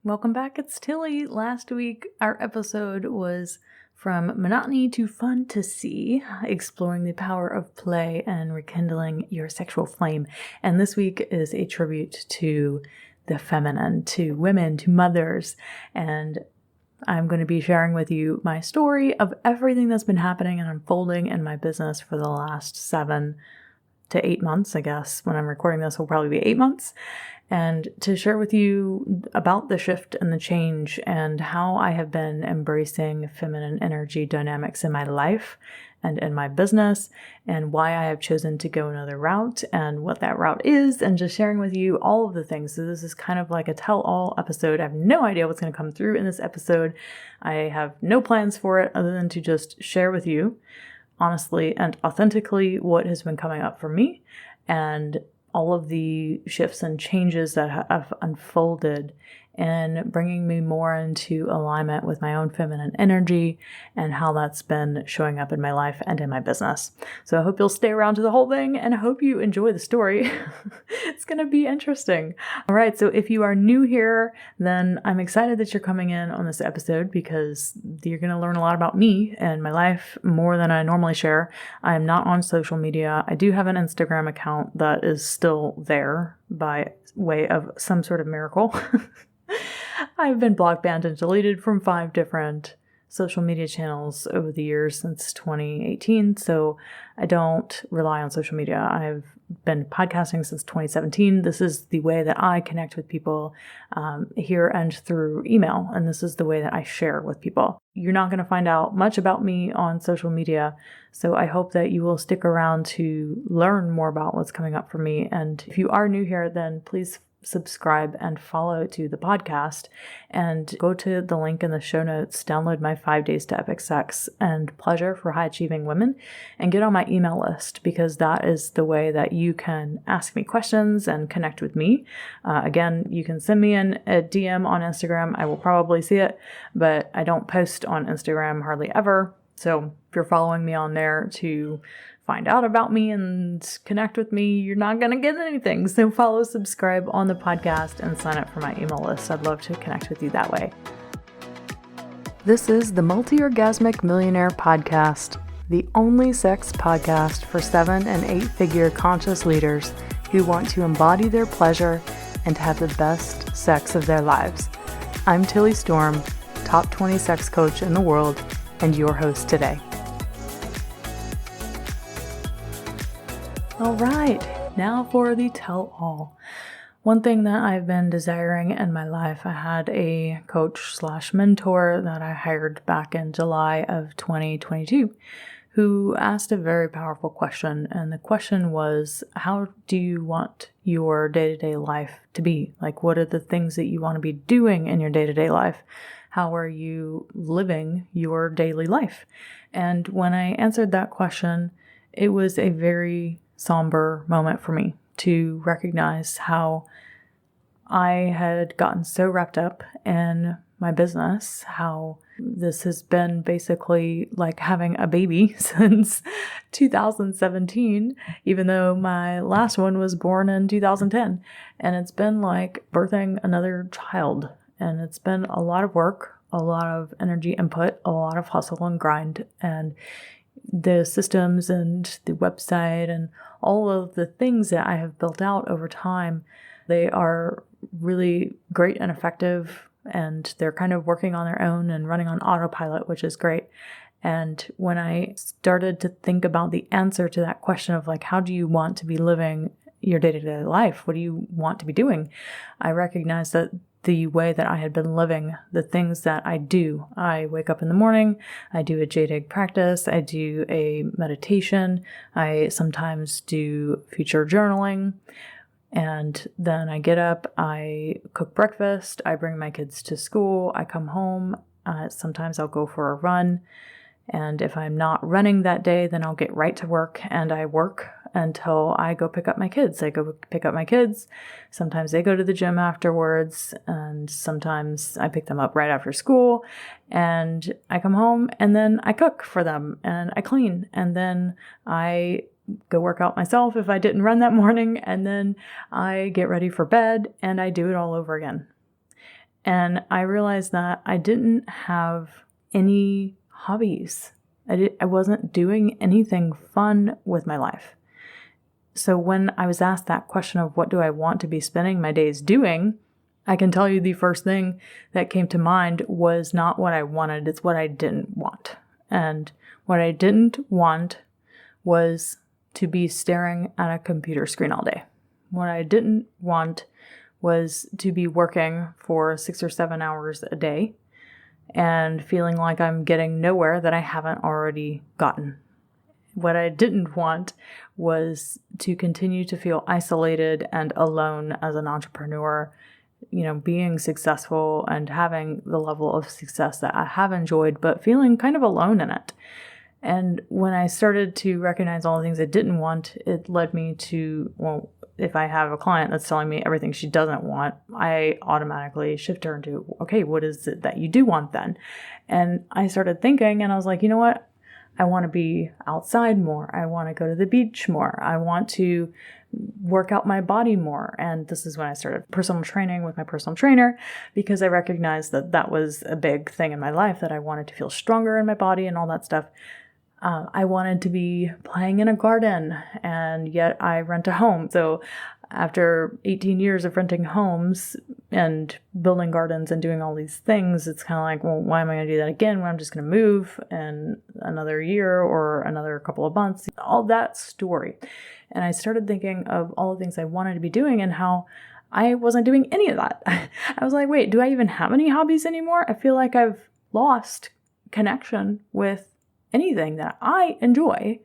Welcome back, it's Tilly. Last week, our episode was From Monotony to Fun to See, exploring the power of play and rekindling your sexual flame. And this week is a tribute to the feminine, to women, to mothers. And I'm going to be sharing with you my story of everything that's been happening and unfolding in my business for the last 7 to 8 months, I guess. When I'm recording this, will probably be 8 months. And to share with you about the shift and the change and how I have been embracing feminine energy dynamics in my life and in my business, and why I have chosen to go another route and what that route is, and just sharing with you all of the things. So this is kind of like a tell-all episode. I have no idea what's going to come through in this episode. I have no plans for it other than to just share with you honestly and authentically what has been coming up for me and all of the shifts and changes that have unfolded and bringing me more into alignment with my own feminine energy and how that's been showing up in my life and in my business. So I hope you'll stay around to the whole thing and I hope you enjoy the story. It's going to be interesting. All right. So if you are new here, then I'm excited that you're coming in on this episode because you're going to learn a lot about me and my life more than I normally share. I am not on social media. I do have an Instagram account that is still there by way of some sort of miracle. I've been block banned and deleted from 5 different social media channels over the years since 2018, so I don't rely on social media. I've been podcasting since 2017. This is the way that I connect with people here and through email, and this is the way that I share with people. You're not going to find out much about me on social media, so I hope that you will stick around to learn more about what's coming up for me. And if you are new here, then please subscribe and follow to the podcast and go to the link in the show notes, download my 5 Days to Epic Sex and Pleasure for High Achieving Women, and get on my email list because that is the way that you can ask me questions and connect with me. Again, you can send me a DM on Instagram. I will probably see it, but I don't post on Instagram hardly ever. So if you're following me on there to find out about me and connect with me, you're not going to get anything. So follow, subscribe on the podcast, and sign up for my email list. I'd love to connect with you that way. This is the Multi-Orgasmic Millionaire Podcast, the only sex podcast for 7- and 8-figure conscious leaders who want to embody their pleasure and to have the best sex of their lives. I'm Tilly Storm, top 20 sex coach in the world, and your host today. All right, now for the tell-all. One thing that I've been desiring in my life, I had a coach/mentor that I hired back in July of 2022 who asked a very powerful question. And the question was, how do you want your day-to-day life to be? Like, what are the things that you want to be doing in your day-to-day life? How are you living your daily life? And when I answered that question, it was a very somber moment for me to recognize how I had gotten so wrapped up in my business, how this has been basically like having a baby since 2017, even though my last one was born in 2010. And it's been like birthing another child. And it's been a lot of work, a lot of energy input, a lot of hustle and grind, and the systems and the website and all of the things that I have built out over time. They are really great and effective, and they're kind of working on their own and running on autopilot, which is great. And when I started to think about the answer to that question of like, how do you want to be living your day-to-day life? What do you want to be doing? I recognized that the way that I had been living, the things that I do. I wake up in the morning, I do a jade practice, I do a meditation, I sometimes do future journaling, and then I get up, I cook breakfast, I bring my kids to school, I come home, sometimes I'll go for a run, and if I'm not running that day, then I'll get right to work and I work until I go pick up my kids. I go pick up my kids. Sometimes they go to the gym afterwards, and sometimes I pick them up right after school, and I come home and then I cook for them and I clean, and then I go work out myself if I didn't run that morning, and then I get ready for bed and I do it all over again. And I realized that I didn't have any hobbies. I wasn't doing anything fun with my life. So when I was asked that question of what do I want to be spending my days doing, I can tell you the first thing that came to mind was not what I wanted, it's what I didn't want. And what I didn't want was to be staring at a computer screen all day. What I didn't want was to be working for 6 or 7 hours a day and feeling like I'm getting nowhere that I haven't already gotten. What I didn't want was to continue to feel isolated and alone as an entrepreneur, being successful and having the level of success that I have enjoyed, but feeling kind of alone in it. And when I started to recognize all the things I didn't want, it led me to, if I have a client that's telling me everything she doesn't want, I automatically shift her into, okay, what is it that you do want then? And I started thinking, and I was like, you know what? I want to be outside more. I want to go to the beach more. I want to work out my body more. And this is when I started personal training with my personal trainer, because I recognized that that was a big thing in my life, that I wanted to feel stronger in my body and all that stuff. I wanted to be playing in a garden, and yet I rent a home. So after 18 years of renting homes and building gardens and doing all these things, it's kind of like, well, why am I going to do that again when I'm just going to move in another year or another couple of months? All that story. And I started thinking of all the things I wanted to be doing and how I wasn't doing any of that. I was like, wait, do I even have any hobbies anymore? I feel like I've lost connection with anything that I enjoy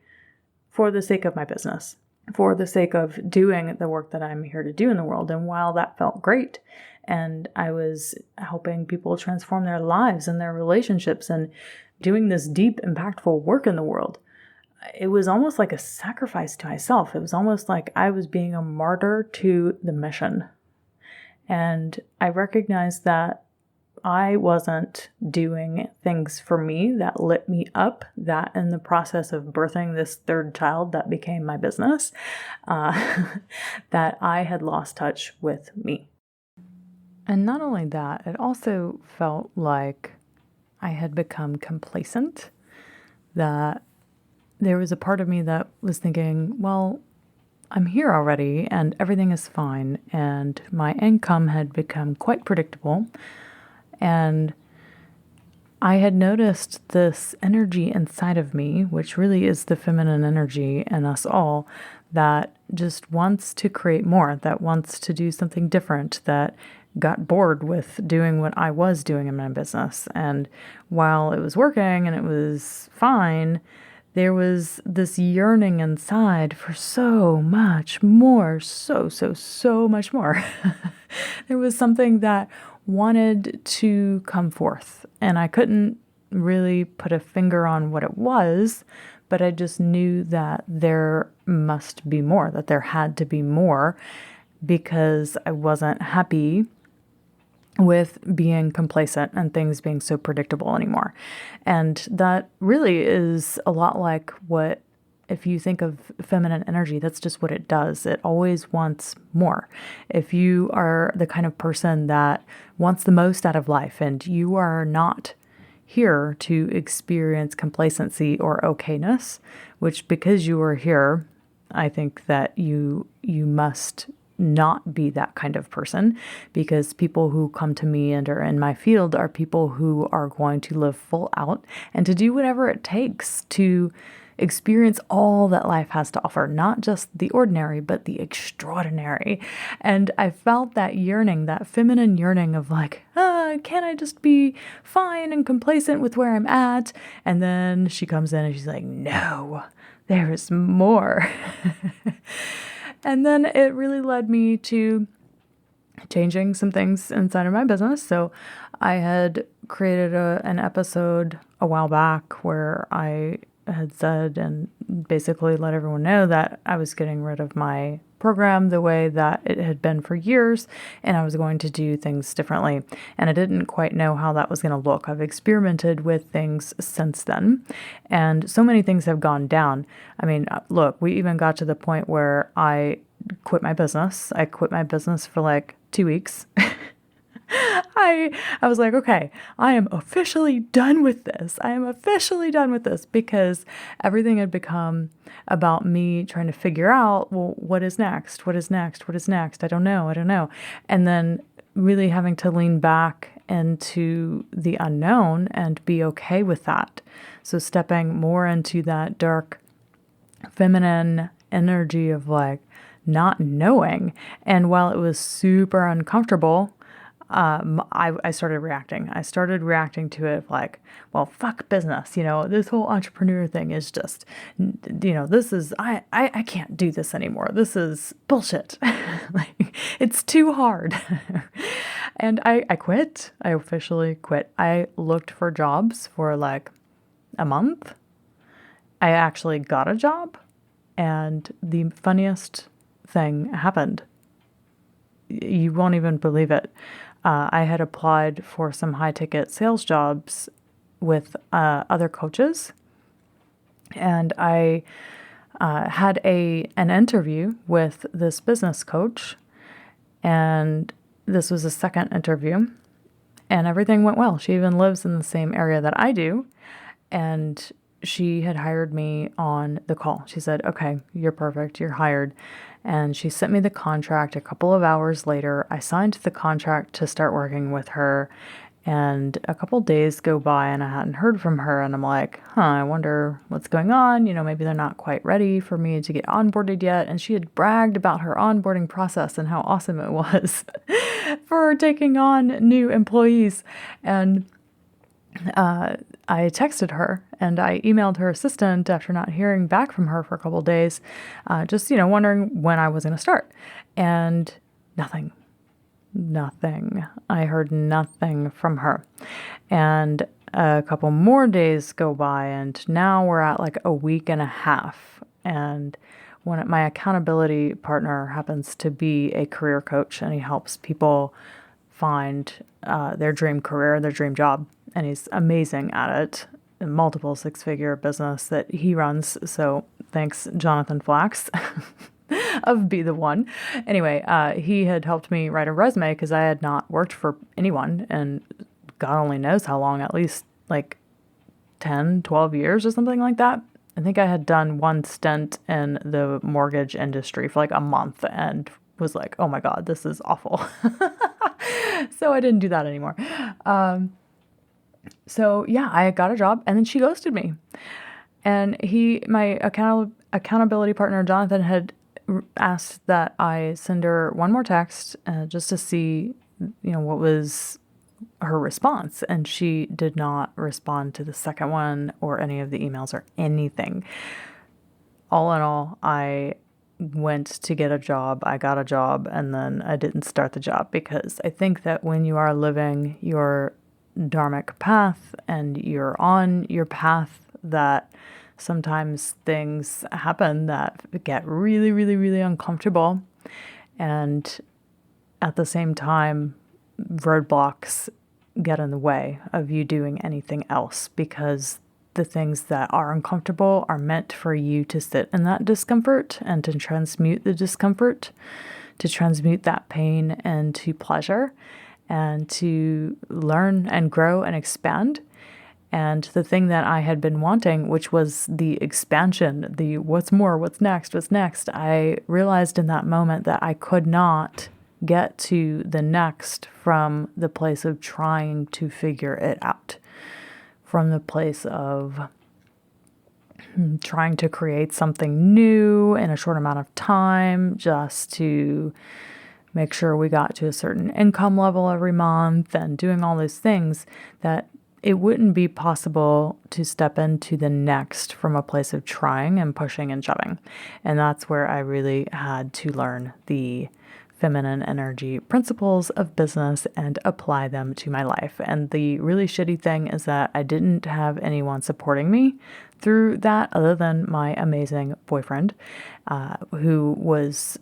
for the sake of my business, for the sake of doing the work that I'm here to do in the world. And while that felt great, and I was helping people transform their lives and their relationships and doing this deep, impactful work in the world, it was almost like a sacrifice to myself. It was almost like I was being a martyr to the mission. And I recognized that I wasn't doing things for me that lit me up, that in the process of birthing this third child that became my business, that I had lost touch with me. And not only that, it also felt like I had become complacent, that there was a part of me that was thinking, well, I'm here already and everything is fine, and my income had become quite predictable. And I had noticed this energy inside of me, which really is the feminine energy in us all, that just wants to create more, that wants to do something different, that got bored with doing what I was doing in my business. And while it was working and it was fine, there was this yearning inside for so much more, so much more. There was something that wanted to come forth, and I couldn't really put a finger on what it was, but I just knew that there must be more, that there had to be more, because I wasn't happy with being complacent and things being so predictable anymore. And that really is a lot like what, if you think of feminine energy, that's just what it does. It always wants more. If you are the kind of person that wants the most out of life and you are not here to experience complacency or okayness, which because you are here, I think that you must not be that kind of person, because people who come to me and are in my field are people who are going to live full out and to do whatever it takes to experience all that life has to offer, not just the ordinary, but the extraordinary. And I felt that yearning, that feminine yearning of like, can I just be fine and complacent with where I'm at? And then she comes in and she's like, no, there is more. And then it really led me to changing some things inside of my business. So I had created an episode a while back where I had said and basically let everyone know that I was getting rid of my program the way that it had been for years, and I was going to do things differently. And I didn't quite know how that was going to look. I've experimented with things since then, and so many things have gone down. I mean, look, we even got to the point where I quit my business. I quit my business for like 2 weeks. I was like, okay, I am officially done with this. I am officially done with this because everything had become about me trying to figure out, well, what is next? What is next? What is next? I don't know. I don't know. And then really having to lean back into the unknown and be okay with that. So stepping more into that dark feminine energy of like not knowing. And while it was super uncomfortable, I started reacting. I started reacting to it like, well, fuck business. This whole entrepreneur thing is just, this is, I can't do this anymore. This is bullshit. Like, it's too hard. And I quit. I officially quit. I looked for jobs for like a month. I actually got a job. And the funniest thing happened. You won't even believe it. I had applied for some high-ticket sales jobs with other coaches, and I had an interview with this business coach, and this was a second interview, and everything went well. She even lives in the same area that I do, and she had hired me on the call. She said, okay, you're perfect, you're hired. And she sent me the contract a couple of hours later. I signed the contract to start working with her. And a couple days go by and I hadn't heard from her. And I'm like, I wonder what's going on. Maybe they're not quite ready for me to get onboarded yet. And she had bragged about her onboarding process and how awesome it was for taking on new employees. And I texted her and I emailed her assistant after not hearing back from her for a couple of days, just, wondering when I was going to start. And nothing. I heard nothing from her. And a couple more days go by and now we're at like a week and a half. And my accountability partner happens to be a career coach and he helps people find their dream career, their dream job. And he's amazing at it. A multiple six-figure business that he runs. So thanks, Jonathan Flax of Be the One. Anyway, he had helped me write a resume because I had not worked for anyone. And God only knows how long, at least like 10, 12 years or something like that. I think I had done one stint in the mortgage industry for like a month and was like, oh my God, this is awful. So I didn't do that anymore. So yeah, I got a job and then she ghosted me. And my accountability partner, Jonathan, had asked that I send her one more text just to see, what was her response. And she did not respond to the second one or any of the emails or anything. All in all, I went to get a job, I got a job, and then I didn't start the job because I think that when you are living your dharmic path and you're on your path, that sometimes things happen that get really, really, really uncomfortable. And at the same time, roadblocks get in the way of you doing anything else because the things that are uncomfortable are meant for you to sit in that discomfort and to transmute the discomfort, to transmute that pain into pleasure and to learn and grow and expand. And the thing that I had been wanting, which was the expansion, the what's more, what's next, I realized in that moment that I could not get to the next from the place of trying to figure it out, from the place of trying to create something new in a short amount of time just to make sure we got to a certain income level every month and doing all those things, that it wouldn't be possible to step into the next from a place of trying and pushing and shoving. And that's where I really had to learn the feminine energy principles of business and apply them to my life. And the really shitty thing is that I didn't have anyone supporting me through that other than my amazing boyfriend, who was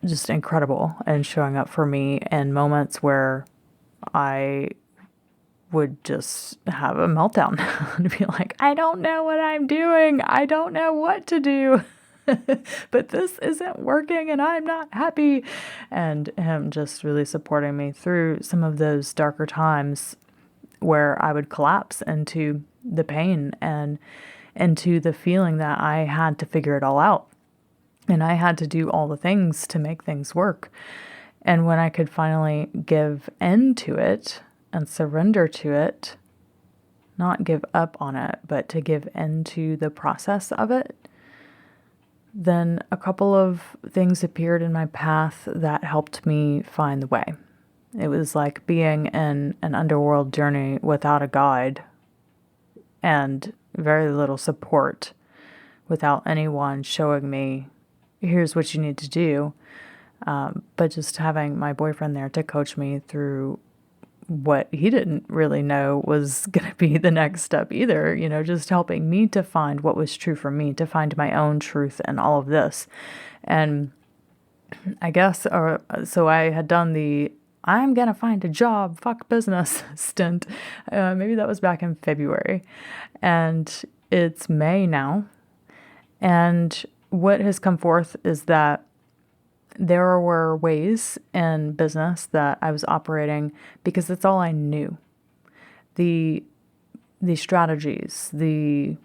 just incredible and showing up for me in moments where I would just have a meltdown and be like, I don't know what I'm doing. I don't know what to do. but this isn't working and I'm not happy. And him just really supporting me through some of those darker times where I would collapse into the pain and into the feeling that I had to figure it all out. And I had to do all the things to make things work. And when I could finally give in to it and surrender to it, not give up on it, but to give into the process of it, then a couple of things appeared in my path that helped me find the way. It was like being in an underworld journey without a guide and very little support, without anyone showing me, here's what you need to do. But just having my boyfriend there to coach me through what he didn't really know was going to be the next step either, just helping me to find what was true for me, to find my own truth in all of this. And I guess, so I had done the I'm going to find a job, fuck business stint. Maybe that was back in February. And it's May now. And what has come forth is that there were ways in business that I was operating because that's all I knew. The strategies, the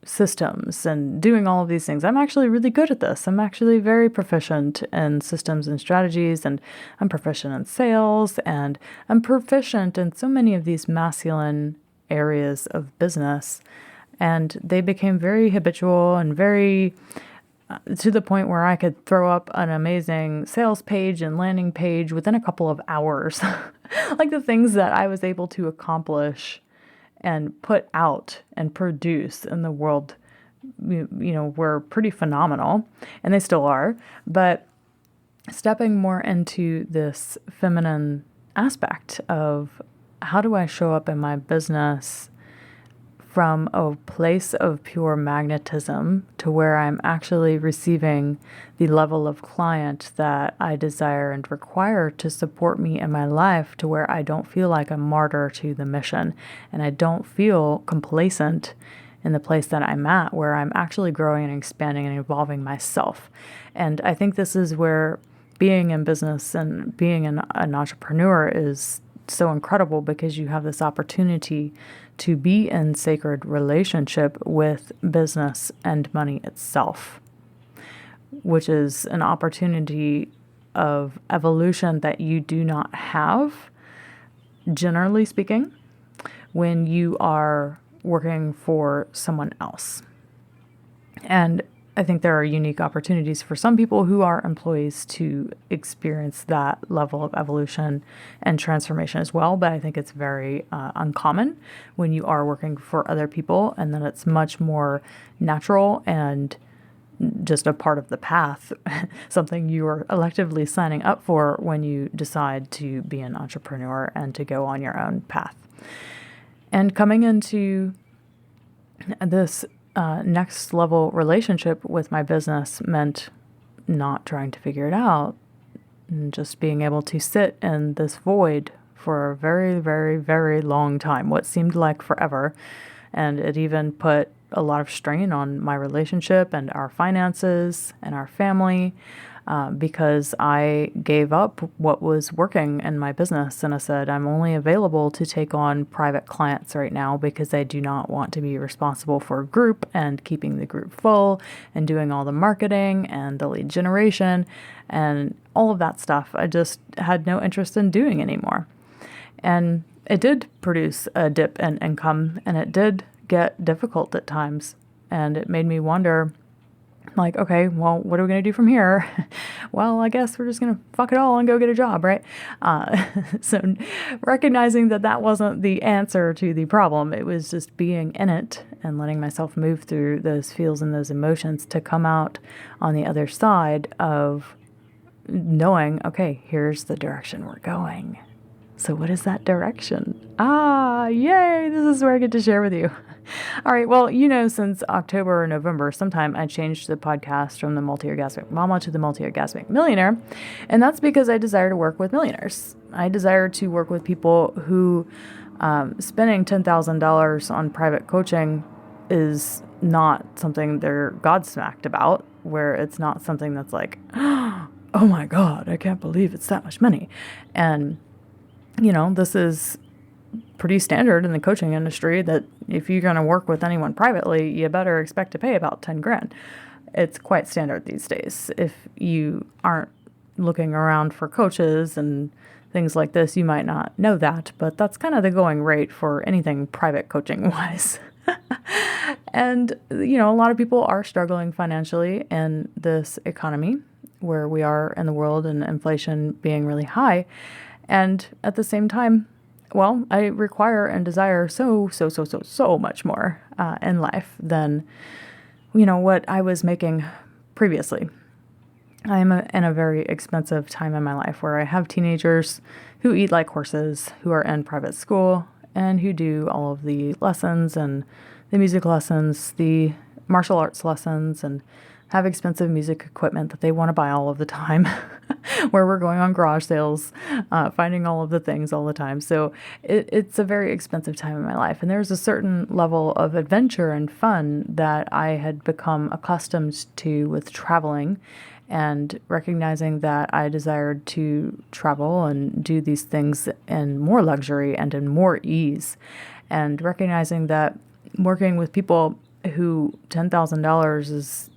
systems, and doing all of these things. I'm actually really good at this. I'm actually very proficient in systems and strategies, and I'm proficient in sales, and I'm proficient in so many of these masculine areas of business. And they became very habitual and very to the point where I could throw up an amazing sales page and landing page within a couple of hours. Like the things that I was able to accomplish and put out and produce in the world, were pretty phenomenal, and they still are. But stepping more into this feminine aspect of how do I show up in my business from a place of pure magnetism to where I'm actually receiving the level of client that I desire and require to support me in my life, to where I don't feel like a martyr to the mission and I don't feel complacent in the place that I'm at, where I'm actually growing and expanding and evolving myself. And I think this is where being in business and being an entrepreneur is so incredible, because you have this opportunity to be in sacred relationship with business and money itself, which is an opportunity of evolution that you do not have, generally speaking, when you are working for someone else. And I think there are unique opportunities for some people who are employees to experience that level of evolution and transformation as well. But I think it's very uncommon when you are working for other people, and then it's much more natural and just a part of the path, something you are electively signing up for when you decide to be an entrepreneur and to go on your own path. And coming into this next level relationship with my business meant not trying to figure it out and just being able to sit in this void for a very, very, very long time, what seemed like forever. And it even put a lot of strain on my relationship and our finances and our family, because I gave up what was working in my business. And I said, I'm only available to take on private clients right now because I do not want to be responsible for a group and keeping the group full and doing all the marketing and the lead generation and all of that stuff. I just had no interest in doing anymore. And it did produce a dip in income, and it did get difficult at times. And it made me wonder, like, okay, well, what are we going to do from here? Well, I guess we're just going to fuck it all and go get a job, right? So recognizing that that wasn't the answer to the problem, it was just being in it and letting myself move through those feels and those emotions to come out on the other side of knowing, okay, here's the direction we're going. So what is that direction? Yay, this is where I get to share with you. All right, well, since October or November, sometime I changed the podcast from the Multi-Orgasmic Mama to the Multi-Orgasmic Millionaire, and that's because I desire to work with millionaires. I desire to work with people who spending $10,000 on private coaching is not something they're godsmacked about. where it's not something that's like, oh my God, I can't believe it's that much money. And, this is pretty standard in the coaching industry that if you're going to work with anyone privately, you better expect to pay about 10 grand. It's quite standard these days. If you aren't looking around for coaches and things like this, you might not know that, but that's kind of the going rate for anything private coaching wise. And, a lot of people are struggling financially in this economy where we are in the world and inflation being really high. And at the same time, well, I require and desire so much more in life than, what I was making previously. I'm in a very expensive time in my life where I have teenagers who eat like horses, who are in private school, and who do all of the lessons and the music lessons, the martial arts lessons, and have expensive music equipment that they want to buy all of the time, where we're going on garage sales, finding all of the things all the time. So it's a very expensive time in my life. And there's a certain level of adventure and fun that I had become accustomed to with traveling, and recognizing that I desired to travel and do these things in more luxury and in more ease, and recognizing that working with people who $10,000 is,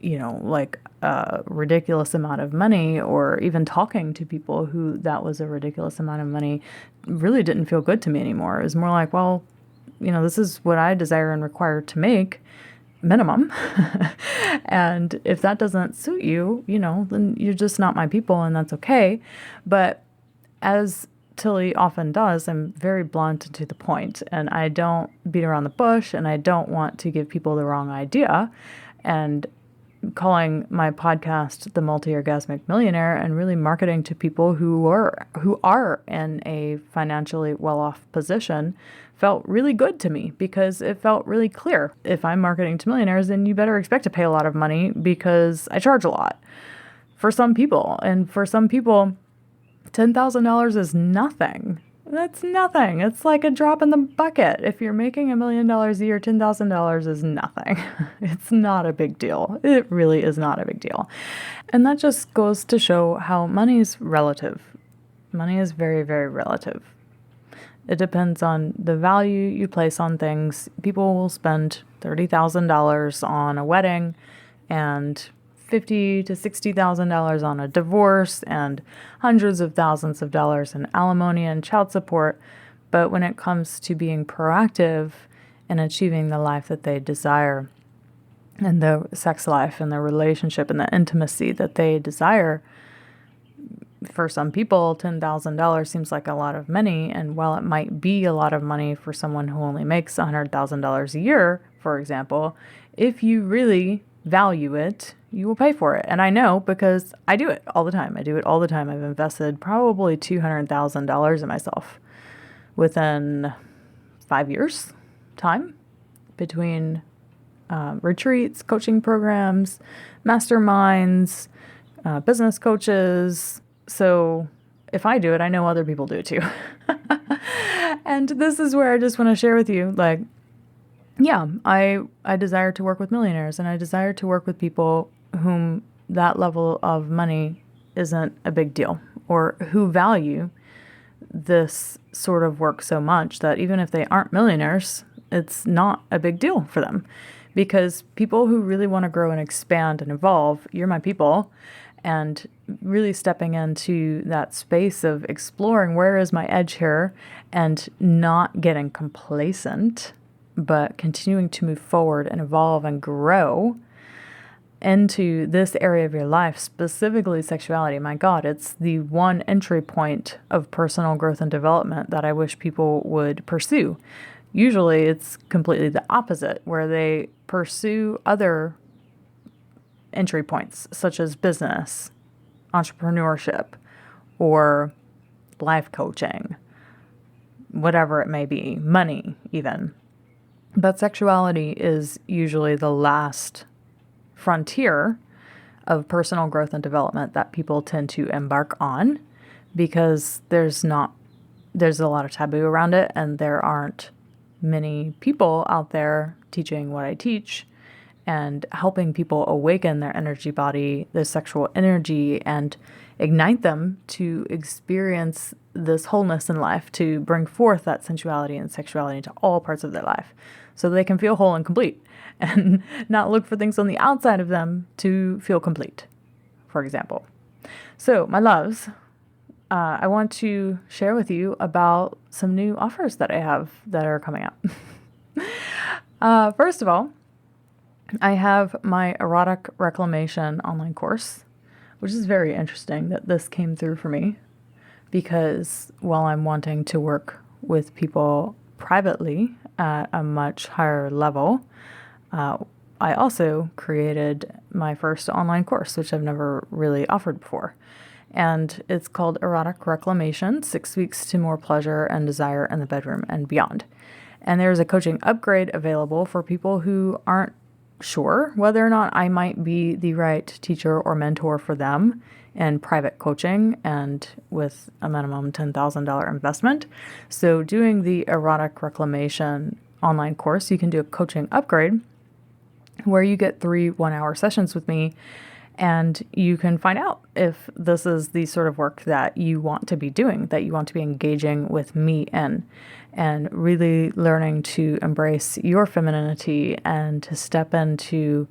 like a ridiculous amount of money, or even talking to people who that was a ridiculous amount of money, really didn't feel good to me anymore. It was more like, well, this is what I desire and require to make minimum. And if that doesn't suit you, then you're just not my people, and that's okay. But as Tilly often does, I'm very blunt and to the point, and I don't beat around the bush, and I don't want to give people the wrong idea. And calling my podcast The Multi-Orgasmic Millionaire, and really marketing to people who are in a financially well-off position, felt really good to me, because it felt really clear. If I'm marketing to millionaires, then you better expect to pay a lot of money, because I charge a lot for some people. And for some people, $10,000 is nothing. That's nothing. It's like a drop in the bucket. If you're making $1 million a year, $10,000 is nothing. It's not a big deal. It really is not a big deal. And that just goes to show how money is relative. Money is very, very relative. It depends on the value you place on things. People will spend $30,000 on a wedding, and $50,000 to $60,000 on a divorce, and hundreds of thousands of dollars in alimony and child support. But when it comes to being proactive in achieving the life that they desire, and the sex life and the relationship and the intimacy that they desire, for some people, $10,000 seems like a lot of money. And while it might be a lot of money for someone who only makes $100,000 a year, for example, if you really value it, you will pay for it. And I know, because I do it all the time. I do it all the time. I've invested probably $200,000 in myself within 5 years time, between retreats, coaching programs, masterminds, business coaches. So if I do it, I know other people do it too. And this is where I just want to share with you, like, yeah, I desire to work with millionaires, and I desire to work with people whom that level of money isn't a big deal, or who value this sort of work so much that even if they aren't millionaires, it's not a big deal for them. Because people who really want to grow and expand and evolve, you're my people, and really stepping into that space of exploring where is my edge here, and not getting complacent, but continuing to move forward and evolve and grow into this area of your life, specifically sexuality. My God, it's the one entry point of personal growth and development that I wish people would pursue. Usually it's completely the opposite, where they pursue other entry points, such as business, entrepreneurship, or life coaching, whatever it may be, money even. But sexuality is usually the last frontier of personal growth and development that people tend to embark on, because there's a lot of taboo around it, and there aren't many people out there teaching what I teach and helping people awaken their energy body, their sexual energy, and ignite them to experience this wholeness in life, to bring forth that sensuality and sexuality into all parts of their life so they can feel whole and complete and not look for things on the outside of them to feel complete, for example. So, my loves, I want to share with you about some new offers that I have that are coming up. First of all, I have my erotic reclamation online course, which is very interesting that this came through for me because while I'm wanting to work with people privately at a much higher level, I also created my first online course, which I've never really offered before. And it's called Erotic Reclamation, 6 Weeks to More Pleasure and Desire in the Bedroom and Beyond. And there's a coaching upgrade available for people who aren't sure whether or not I might be the right teacher or mentor for them in private coaching and with a minimum $10,000 investment. So doing the Erotic Reclamation online course, you can do a coaching upgrade where you get 3 one-hour sessions with me, and you can find out if this is the sort of work that you want to be doing, that you want to be engaging with me in, and really learning to embrace your femininity and to step into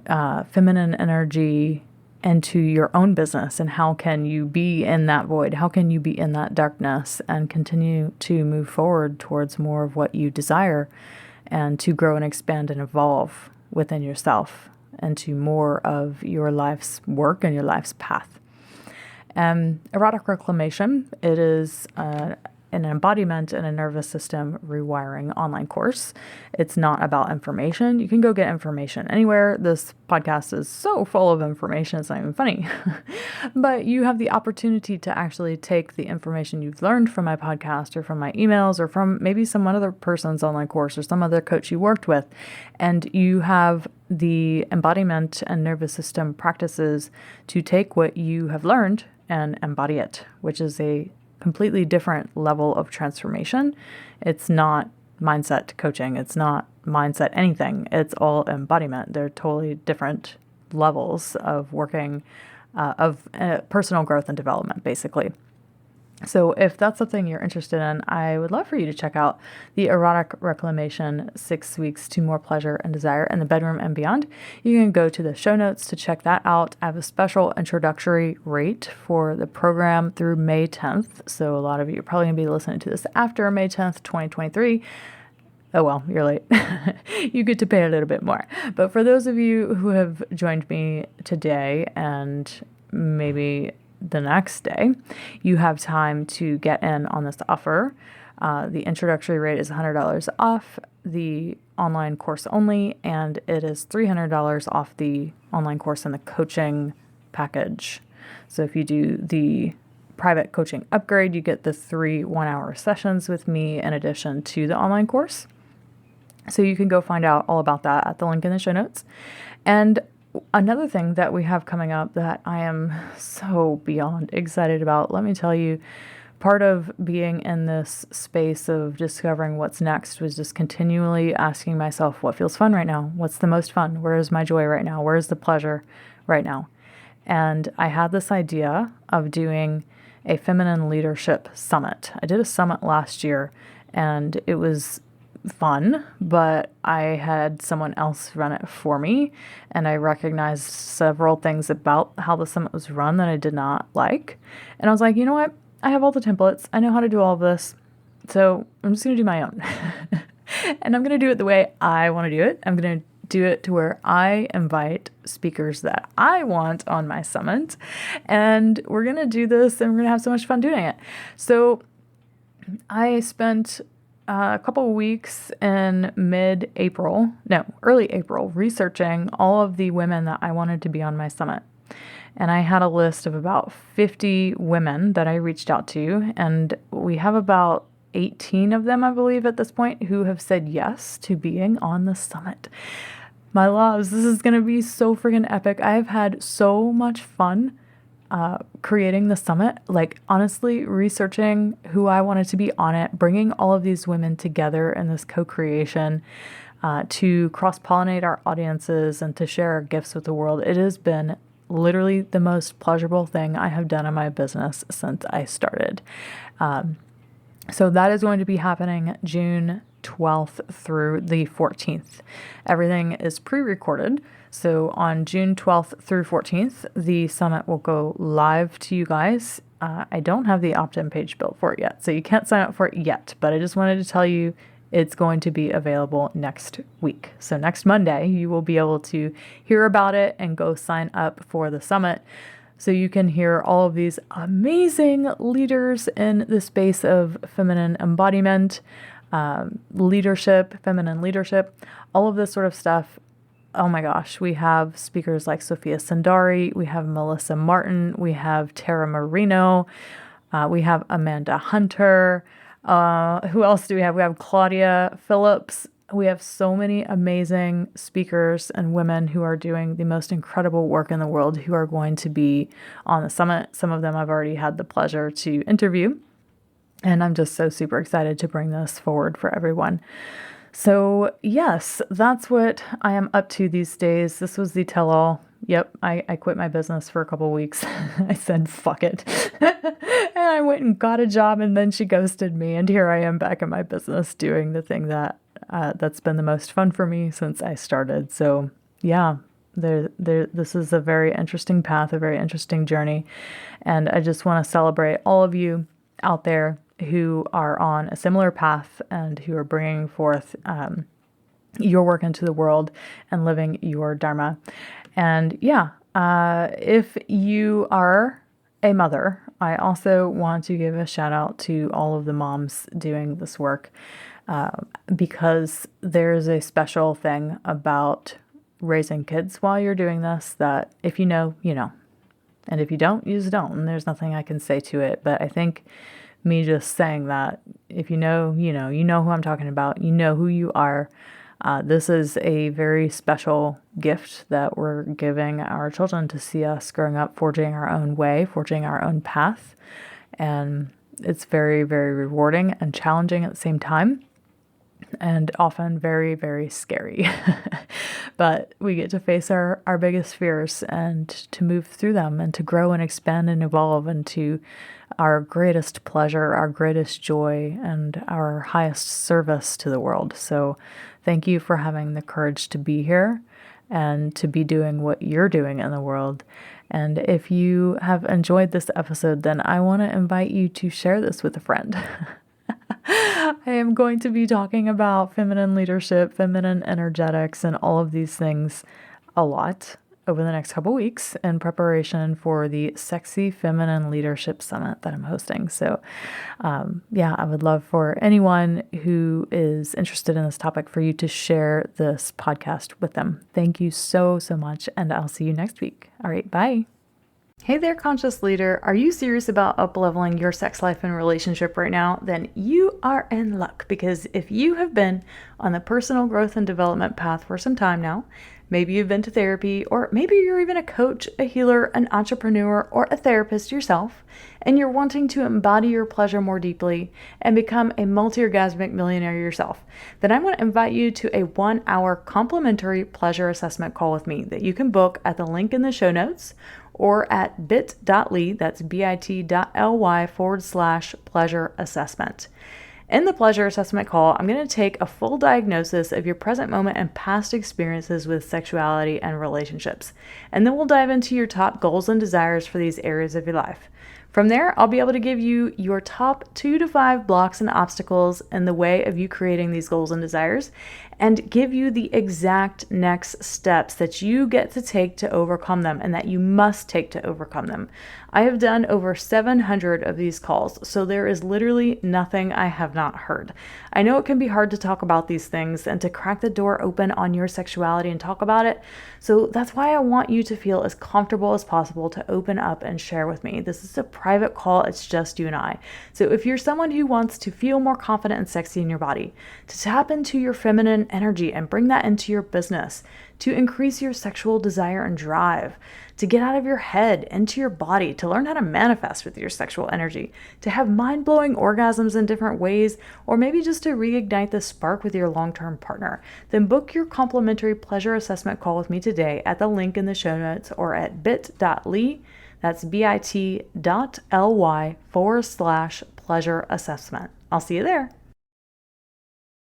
feminine energy into your own business. And how can you be in that void? How can you be in that darkness and continue to move forward towards more of what you desire and to grow and expand and evolve within yourself into more of your life's work and your life's path. Erotic Reclamation, it is an embodiment and a nervous system rewiring online course. It's not about information. You can go get information anywhere. This podcast is so full of information, it's not even funny. But you have the opportunity to actually take the information you've learned from my podcast or from my emails or from maybe some other person's online course or some other coach you worked with, and you have the embodiment and nervous system practices to take what you have learned and embody it, which is a completely different level of transformation. It's not mindset coaching. It's not mindset anything. It's all embodiment. They're totally different levels of working, of personal growth and development, basically. So if that's something you're interested in, I would love for you to check out the Erotic Reclamation 6 Weeks to More Pleasure and Desire in the Bedroom and Beyond. You can go to the show notes to check that out. I have a special introductory rate for the program through May 10th. So a lot of you are probably going to be listening to this after May 10th, 2023. Oh, well, you're late. You get to pay a little bit more. But for those of you who have joined me today and maybe the next day, you have time to get in on this offer. The introductory rate is $100 off the online course only, and it is $300 off the online course and the coaching package. So if you do the private coaching upgrade, you get the 3 one-hour sessions with me in addition to the online course. So you can go find out all about that at the link in the show notes. And another thing that we have coming up that I am so beyond excited about, let me tell you, part of being in this space of discovering what's next was just continually asking myself, what feels fun right now? What's the most fun? Where is my joy right now? Where is the pleasure right now? And I had this idea of doing a feminine leadership summit. I did a summit last year and it was fun, but I had someone else run it for me, and I recognized several things about how the summit was run that I did not like. And I was like, you know what? I have all the templates. I know how to do all of this. So I'm just going to do my own. And I'm going to do it the way I want to do it. I'm going to do it to where I invite speakers that I want on my summit. And we're going to do this and we're going to have so much fun doing it. So I spent a couple of weeks in early April, researching all of the women that I wanted to be on my summit. And I had a list of about 50 women that I reached out to, and we have about 18 of them, I believe, at this point, who have said yes to being on the summit. My loves, this is going to be so freaking epic. I have had so much fun creating the summit, like honestly researching who I wanted to be on it, bringing all of these women together in this co-creation. to cross-pollinate our audiences and to share our gifts with the world. It has been literally the most pleasurable thing I have done in my business since I started. So that is going to be happening June 12th through the 14th. Everything is pre-recorded. So on June 12th through 14th, the summit will go live to you guys. I don't have the opt-in page built for it yet, so you can't sign up for it yet, but I just wanted to tell you it's going to be available next week. So next Monday, you will be able to hear about it and go sign up for the summit so you can hear all of these amazing leaders in the space of feminine embodiment, leadership, feminine leadership, all of this sort of stuff. Oh my gosh, we have speakers like Sophia Sandari, we have Melissa Martin, we have Tara Marino, we have Amanda Hunter. Who else do we have? We have Claudia Phillips. We have so many amazing speakers and women who are doing the most incredible work in the world who are going to be on the summit. Some of them I've already had the pleasure to interview, and I'm just so super excited to bring this forward for everyone. So yes, that's what I am up to these days. This was the tell-all. Yep, I quit my business for a couple of weeks. I said, fuck it. And I went and got a job, and then she ghosted me. And here I am back in my business doing the thing that's been the most fun for me since I started. So yeah, this is a very interesting path, a very interesting journey. And I just want to celebrate all of you out there who are on a similar path and who are bringing forth your work into the world and living your dharma. And yeah, if you are a mother, I also want to give a shout out to all of the moms doing this work, because there's a special thing about raising kids while you're doing this that if you know, you know. And if you don't, you just don't. And there's nothing I can say to it. But I think me just saying that, if you know, you know who I'm talking about, you know who you are. This is a very special gift that we're giving our children to see us growing up, forging our own way, forging our own path. And it's very, very rewarding and challenging at the same time, and often very, very scary. But we get to face our biggest fears and to move through them and to grow and expand and evolve into our greatest pleasure, our greatest joy, and our highest service to the world. So thank you for having the courage to be here and to be doing what you're doing in the world. And if you have enjoyed this episode, then I want to invite you to share this with a friend. I am going to be talking about feminine leadership, feminine energetics, and all of these things a lot over the next couple weeks in preparation for the Sexy Feminine Leadership Summit that I'm hosting. So yeah, I would love for anyone who is interested in this topic for you to share this podcast with them. Thank you so, so much, and I'll see you next week. All right, bye. Hey there, conscious leader. Are you serious about up-leveling your sex life and relationship right now? Then you are in luck, because if you have been on the personal growth and development path for some time now, maybe you've been to therapy, or maybe you're even a coach, a healer, an entrepreneur, or a therapist yourself, and you're wanting to embody your pleasure more deeply and become a multi-orgasmic millionaire yourself, then I want to invite you to a 1-hour complimentary pleasure assessment call with me that you can book at the link in the show notes or at bit.ly, that's bit.ly/pleasure assessment. In the pleasure assessment call, I'm going to take a full diagnosis of your present moment and past experiences with sexuality and relationships. And then we'll dive into your top goals and desires for these areas of your life. From there, I'll be able to give you your top 2 to 5 blocks and obstacles in the way of you creating these goals and desires, and give you the exact next steps that you get to take to overcome them and that you must take to overcome them. I have done over 700 of these calls, so there is literally nothing I have not heard. I know it can be hard to talk about these things and to crack the door open on your sexuality and talk about it, so that's why I want you to feel as comfortable as possible to open up and share with me. This is a private call, it's just you and I. So if you're someone who wants to feel more confident and sexy in your body, to tap into your feminine energy and bring that into your business, to increase your sexual desire and drive, to get out of your head into your body, to learn how to manifest with your sexual energy, to have mind-blowing orgasms in different ways, or maybe just to reignite the spark with your long-term partner, then book your complimentary pleasure assessment call with me today at the link in the show notes or at bit.ly, that's bit.ly/pleasure assessment. I'll see you there.